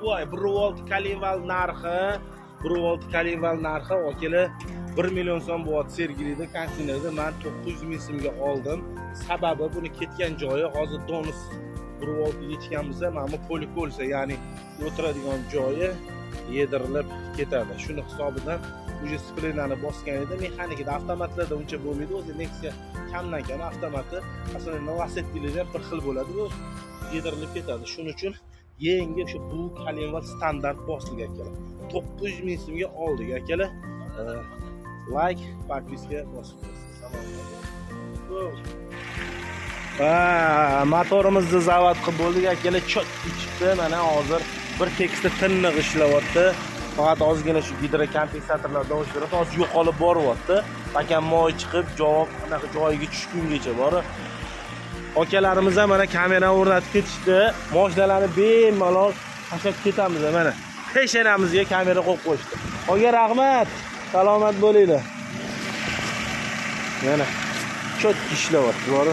voy 1 volt Kalival narxi 1 volt Kalival narxi akalar 1 million so'm bo'lyapti Sergelida konteynerda men 900 ming so'mga oldim. Sababi buni ketgan joyi hozir donus 1 volt yechgan bo'lsa, mana bu polikolsa, ya'ni o'tiradigan joyi yedirilib ketadi. Shuni hisobidan uje splenani bosgan edi. Mexanikada avtomatlarda uncha bo'lmaydi. O'zi Nexia kamdan kam avtomati, asosan velosipedlarda bir xil bo'ladi. Bu yedirilib ketadi. Shuning uchun yangi shu bu Kalival standart bosilgan akalar. 900 ming so'mga oldik akalar. Like, podpiska bosib qo'yasiz. Motorimizni zavod qilib bo'ldik akalar. Chotki chiqdi. Mana hozir bir tekisda tiniq ishlayapti. Faqat ozgina shu gidrokompensatorlar dovush beradi. Hozir yo'qolib boryapti. Bakam moy chiqib, javob anaqa joyiga tushgungacha bor. Akalarimiz ham mana kamera o'rnatib ketishdi. Mashinalarni bemalol tashlab ketamiz mana. Peshanamizga kamera qo'yib qo'yishdi. Oga rahmat. Salomat bo'linglar. Mana chotki ishlayapti, bor.